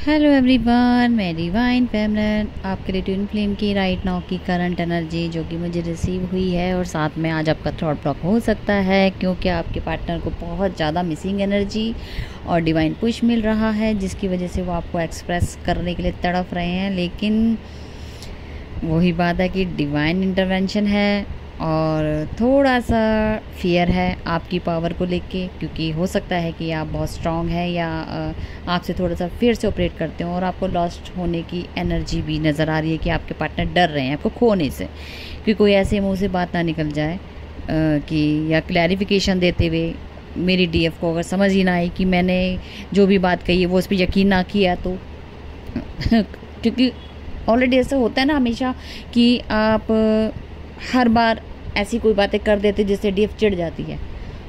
Hello everyone, मैं divine फेमनन आपके लिए ट्विन फ्लेम की राइट नाउ की करंट एनर्जी जो कि मुझे रिसीव हुई है, और साथ में आज आपका थॉट ब्लॉक हो सकता है क्योंकि आपके पार्टनर को बहुत ज़्यादा मिसिंग एनर्जी और डिवाइन पुश मिल रहा है, जिसकी वजह से वो आपको एक्सप्रेस करने के लिए तड़प रहे हैं। लेकिन वही बात है कि डिवाइन इंटरवेंशन है और थोड़ा सा फियर है आपकी पावर को लेके, क्योंकि हो सकता है कि आप बहुत स्ट्रांग हैं या आपसे थोड़ा सा फियर से ऑपरेट करते हो, और आपको लॉस्ट होने की एनर्जी भी नज़र आ रही है कि आपके पार्टनर डर रहे हैं आपको खोने से, कि कोई ऐसे मुंह से बात ना निकल जाए कि या क्लैरिफिकेशन देते हुए मेरी डीएफ को अगर समझ ही ना आई कि मैंने जो भी बात कही है वो उस पर यकीन ना किया तो क्योंकि ऑलरेडी ऐसा होता है ना हमेशा कि आप हर बार ऐसी कोई बातें कर देते जिससे डीएफ चिढ़ जाती है,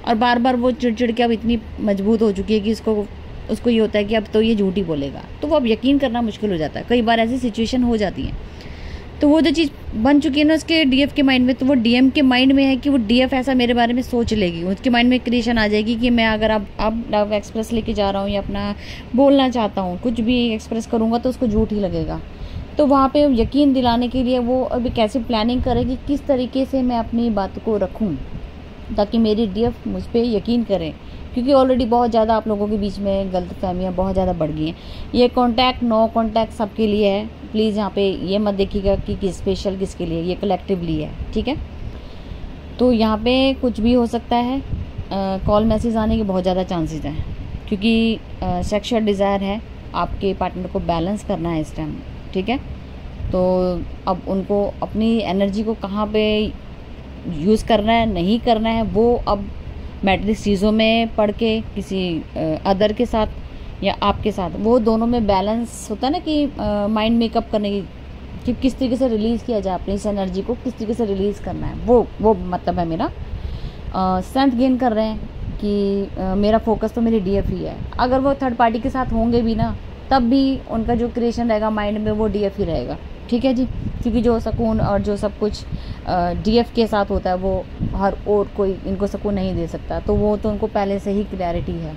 और बार बार वो चिड़ के अब इतनी मजबूत हो चुकी है कि उसको ये होता है कि अब तो ये झूठ ही बोलेगा, तो वो अब यकीन करना मुश्किल हो जाता है। कई बार ऐसी सिचुएशन हो जाती है, तो वो जो चीज़ बन चुकी है ना उसके डीएफ के माइंड में, तो वो डीएम के माइंड में है कि वो डीएफ ऐसा मेरे बारे में सोच लेगी, उसके माइंड में क्रिएशन आ जाएगी कि मैं अगर अब लव एक्सप्रेस लेके जा रहा हूँ या अपना बोलना चाहता हूँ, कुछ भी एक्सप्रेस करूँगा तो उसको झूठ ही लगेगा। तो वहाँ पे यकीन दिलाने के लिए वो अभी कैसे प्लानिंग करेगी, किस तरीके से मैं अपनी बात को रखूँ ताकि मेरी डीएफ मुझ पर यकीन करें, क्योंकि ऑलरेडी बहुत ज़्यादा आप लोगों के बीच में गलतफहमियाँ बहुत ज़्यादा बढ़ गई हैं। ये कॉन्टैक्ट नो कॉन्टैक्ट सबके लिए है, प्लीज़ यहाँ पे ये मत देखिएगा कि किस स्पेशल किसके लिए, ये कलेक्टिवली है, ठीक है। तो यहाँ पे कुछ भी हो सकता है, कॉल मैसेज आने के बहुत ज़्यादा चांसेस हैं, क्योंकि सेक्सुअल डिज़ायर है, आपके पार्टनर को बैलेंस करना है इस टाइम, ठीक है। तो अब उनको अपनी एनर्जी को कहाँ पे यूज़ करना है नहीं करना है, वो अब मैट्रिक्स चीज़ों में पढ़ के किसी अदर के साथ या आपके साथ, वो दोनों में बैलेंस होता है ना कि माइंड मेकअप करने की कि किस तरीके से रिलीज़ किया जाए अपनी इस एनर्जी को, किस तरीके से रिलीज़ करना है, वो मतलब है मेरा स्ट्रेंथ गेन कर रहे हैं कि मेरा फोकस तो मेरी डीएफ ही है। अगर वो थर्ड पार्टी के साथ होंगे भी ना, तब भी उनका जो क्रिएशन रहेगा माइंड में वो डीएफ ही रहेगा, ठीक है जी। क्योंकि जो सुकून और जो सब कुछ डीएफ के साथ होता है वो हर और कोई इनको सुकून नहीं दे सकता, तो वो तो उनको पहले से ही क्लैरिटी है,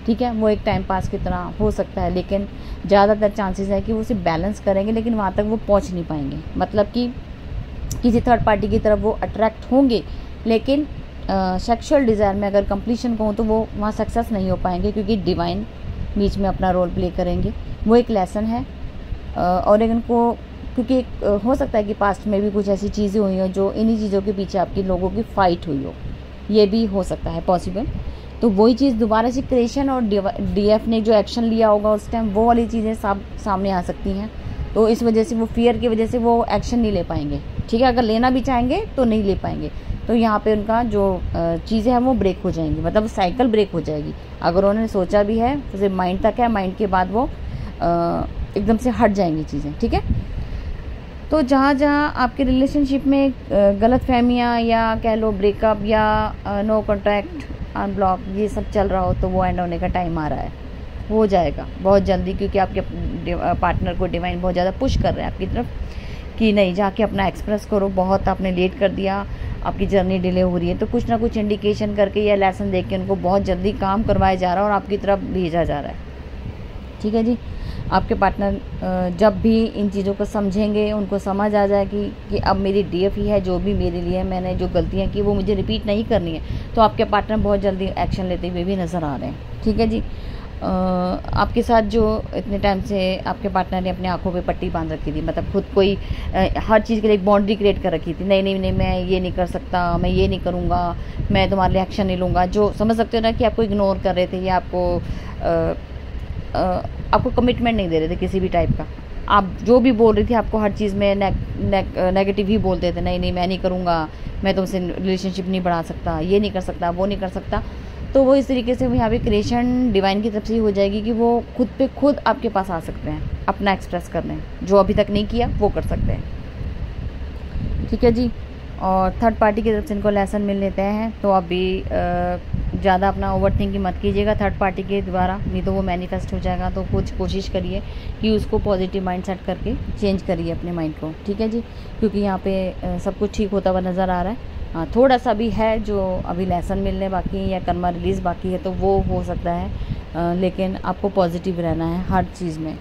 ठीक है। वो एक टाइम पास की तरह हो सकता है, लेकिन ज़्यादातर चांसेस है कि वो उसे बैलेंस करेंगे, लेकिन वहाँ तक वो पहुँच नहीं पाएंगे, मतलब कि किसी थर्ड पार्टी की तरफ वो अट्रैक्ट होंगे, लेकिन सेक्सुअल डिज़ायर में अगर कंप्लीशन को हो तो वो वहाँ सक्सेस नहीं हो पाएंगे, क्योंकि डिवाइन बीच में अपना रोल प्ले करेंगे। वो एक लेसन है, और इनको क्योंकि हो सकता है कि पास्ट में भी कुछ ऐसी चीज़ें हुई हो जो इन्हीं चीज़ों के पीछे आपकी लोगों की फ़ाइट हुई हो, ये भी हो सकता है पॉसिबल। तो वही चीज़ दोबारा से क्रिएशन और डीएफ ने जो एक्शन लिया होगा उस टाइम, वो वाली चीज़ें सामने आ सकती हैं, तो इस वजह से वो फियर की वजह से वो एक्शन नहीं ले पाएंगे, ठीक है। अगर लेना भी चाहेंगे तो नहीं ले पाएंगे, तो यहाँ पे उनका जो चीज़ें हैं वो ब्रेक हो जाएंगी, मतलब साइकिल ब्रेक हो जाएगी। अगर उन्होंने सोचा भी है तो सिर्फ माइंड तक है, माइंड के बाद वो एकदम से हट जाएंगी चीज़ें, ठीक है। तो जहाँ जहाँ आपके रिलेशनशिप में गलतफहमियाँ या कह लो ब्रेकअप या नो कॉन्टैक्ट अनब्लॉक ये सब चल रहा हो, तो वो एंड होने का टाइम आ रहा है, हो जाएगा बहुत जल्दी, क्योंकि आपके पार्टनर को डिवाइन बहुत ज़्यादा पुश कर रहे हैं आपकी तरफ कि नहीं जाके अपना एक्सप्रेस करो, बहुत आपने लेट कर दिया, आपकी जर्नी डिले हो रही है। तो कुछ ना कुछ इंडिकेशन करके या लेसन देके उनको बहुत जल्दी काम करवाया जा रहा है और आपकी तरफ भेजा जा रहा है, ठीक है जी। आपके पार्टनर जब भी इन चीज़ों को समझेंगे, उनको समझ आ जाए कि अब मेरी डीएफ ही है जो भी मेरे लिए, मैंने जो गलतियाँ की वो मुझे रिपीट नहीं करनी है, तो आपके पार्टनर बहुत जल्दी एक्शन लेते हुए भी नज़र आ रहे हैं, ठीक है जी। आपके साथ जो इतने टाइम से आपके पार्टनर ने अपनी आंखों पे पट्टी बांध रखी थी, मतलब खुद कोई हर चीज़ के लिए एक बाउंड्री क्रिएट कर रखी थी, नहीं नहीं नहीं मैं ये नहीं कर सकता, मैं ये नहीं करूँगा, मैं तुम्हारे लिए एक्शन नहीं लूँगा, जो समझ सकते हो ना कि आपको इग्नोर कर रहे थे या आपको कमिटमेंट नहीं दे रहे थे किसी भी टाइप का। आप जो भी बोल रही थी आपको हर चीज़ में नेगेटिव ही बोलते थे, नहीं नहीं मैं नहीं करूँगा, मैं तुमसे रिलेशनशिप नहीं बढ़ा सकता, ये नहीं कर सकता, वो नहीं कर सकता। तो वो इस तरीके से यहाँ पे क्रिएशन डिवाइन की तरफ से ही हो जाएगी कि वो खुद पे खुद आपके पास आ सकते हैं अपना एक्सप्रेस करने, जो अभी तक नहीं किया वो कर सकते हैं, ठीक है जी। और थर्ड पार्टी की तरफ से इनको लेसन मिल लेते हैं, तो अभी ज़्यादा अपना ओवर थिंकिंग मत कीजिएगा थर्ड पार्टी के द्वारा, नहीं तो वो मैनिफेस्ट हो जाएगा। तो कुछ कोशिश करिए कि उसको पॉजिटिव माइंड सेट करके चेंज करिए अपने माइंड को, ठीक है जी, क्योंकि यहाँ पे सब कुछ ठीक होता हुआ नज़र आ रहा है। थोड़ा सा भी है जो अभी लेसन मिलने बाकी है या कर्मा रिलीज़ बाकी है, तो वो हो सकता है, लेकिन आपको पॉजिटिव रहना है हर चीज़ में।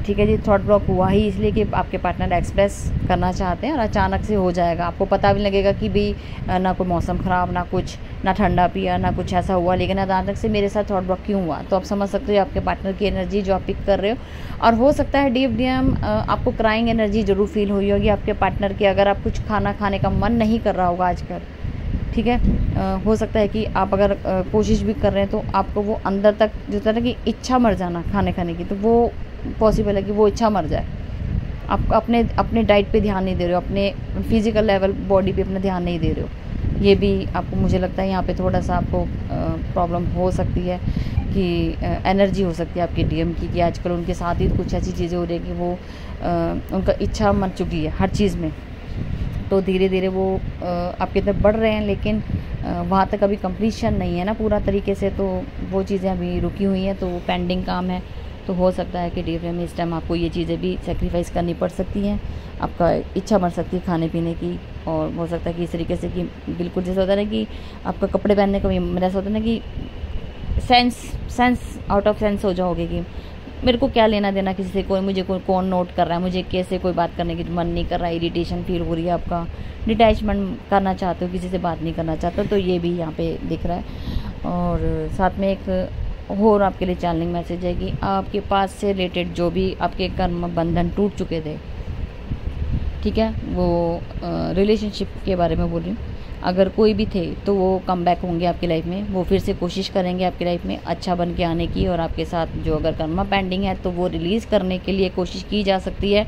ठीक है जी। थॉट ब्लॉक हुआ ही इसलिए कि आपके पार्टनर एक्सप्रेस करना चाहते हैं और अचानक से हो जाएगा। आपको पता भी लगेगा कि भाई ना कोई मौसम ख़राब, ना कुछ, ना ठंडा पिया, ना कुछ ऐसा हुआ, लेकिन अचानक से मेरे साथ थॉट ब्लॉक क्यों हुआ। तो आप समझ सकते हो आपके पार्टनर की एनर्जी जो आप पिक कर रहे हो। और हो सकता है डीप डीएम आपको क्राइंग एनर्जी ज़रूर फील हुई होगी आपके पार्टनर की, अगर आप कुछ खाना खाने का मन नहीं कर रहा होगा आजकल। ठीक है। हो सकता है कि आप अगर कोशिश भी कर रहे हैं तो आपको वो अंदर तक जो होता है ना कि इच्छा मर जाना खाने खाने की, तो वो पॉसिबल है कि वो इच्छा मर जाए। आप अपने डाइट पे ध्यान नहीं दे रहे हो, अपने फिजिकल लेवल बॉडी पे अपना ध्यान नहीं दे रहे हो। ये भी आपको, मुझे लगता है यहाँ पे थोड़ा सा आपको प्रॉब्लम हो सकती है कि एनर्जी हो सकती है आपके डीएम की, कि आजकल उनके साथ ही कुछ ऐसी चीज़ें हो रही है कि वो उनका इच्छा मर चुकी है हर चीज़ में। तो धीरे धीरे वो आपकी तरफ बढ़ रहे हैं, लेकिन वहाँ तक अभी कंप्लीशन नहीं है ना पूरा तरीके से, तो वो चीज़ें अभी रुकी हुई हैं, तो वो पेंडिंग काम है। तो हो सकता है कि डीएम में इस टाइम आपको ये चीज़ें भी सेक्रीफाइस करनी पड़ सकती हैं। आपका इच्छा मर सकती है खाने पीने की, और हो सकता है कि इस तरीके से कि बिल्कुल जैसे होता है ना कि आपका कपड़े पहनने का भी मेरा ऐसा होता है ना कि सेंस आउट ऑफ सेंस हो जाओगे कि मेरे को क्या लेना देना किसी से, मुझे कोई कौन नोट कर रहा है, मुझे कैसे कोई बात करने की मन नहीं कर रहा है, इरिटेशन फील हो रही है, आपका डिटैचमेंट करना चाहते हो, किसी से बात नहीं करना चाहते हो, तो ये भी यहाँ पे दिख रहा है। और साथ में एक और आपके लिए चैनलिंग मैसेज है कि आपके पास से रिलेटेड जो भी आपके कर्म बंधन टूट चुके थे, ठीक है, वो रिलेशनशिप के बारे में बोल रही हूँ, अगर कोई भी थे तो वो कम बैक होंगे आपकी लाइफ में, वो फिर से कोशिश करेंगे आपकी लाइफ में अच्छा बन के आने की, और आपके साथ जो अगर कर्मा पेंडिंग है तो वो रिलीज़ करने के लिए कोशिश की जा सकती है।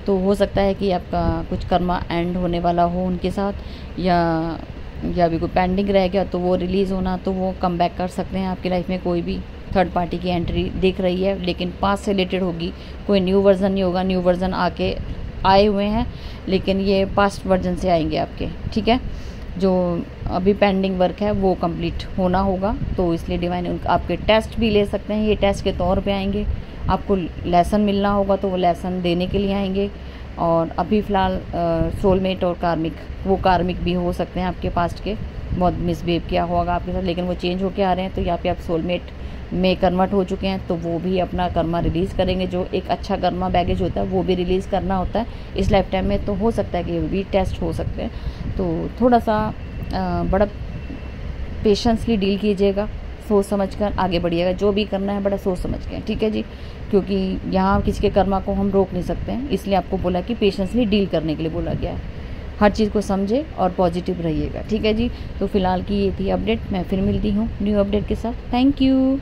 तो हो सकता है कि आपका कुछ कर्मा एंड होने वाला हो उनके साथ, या भी कोई पेंडिंग रह गया तो वो रिलीज़ होना, तो वो कम बैक कर सकते हैं आपकी लाइफ में। कोई भी थर्ड पार्टी की एंट्री दिख रही है, लेकिन पास्ट से रिलेटेड होगी, कोई न्यू वर्जन नहीं होगा। न्यू वर्जन आए हुए हैं, लेकिन ये पास्ट वर्जन से आएंगे आपके। ठीक है। जो अभी पेंडिंग वर्क है वो कंप्लीट होना होगा, तो इसलिए डिवाइन आपके टेस्ट भी ले सकते हैं, ये टेस्ट के तौर पे आएंगे। आपको लेसन मिलना होगा तो वो लेसन देने के लिए आएंगे। और अभी फ़िलहाल सोलमेट और कार्मिक भी हो सकते हैं आपके पास्ट के, बहुत मिसबिहेव किया होगा आपके साथ, लेकिन वो चेंज होके आ रहे हैं, तो यहाँ पे आप सोलमेट में कन्वर्ट हो चुके हैं, तो वो भी अपना कर्मा रिलीज़ करेंगे। जो एक अच्छा कर्मा बैगेज होता है वो भी रिलीज़ करना होता है इस लाइफ टाइम में, तो हो सकता है कि ये भी टेस्ट हो सकते हैं। तो थोड़ा सा बड़ा पेशेंसली डील कीजिएगा, सोच समझ कर आगे बढ़िएगा, जो भी करना है बड़ा सोच समझ के। ठीक है जी। क्योंकि यहाँ किसी के कर्मा को हम रोक नहीं सकते हैं, इसलिए आपको बोला कि पेशेंसली डील करने के लिए बोला गया है। हर चीज़ को समझे और पॉजिटिव रहिएगा। ठीक है जी। तो फिलहाल की ये थी अपडेट, मैं फिर मिलती हूँ न्यू अपडेट के साथ। Thank you.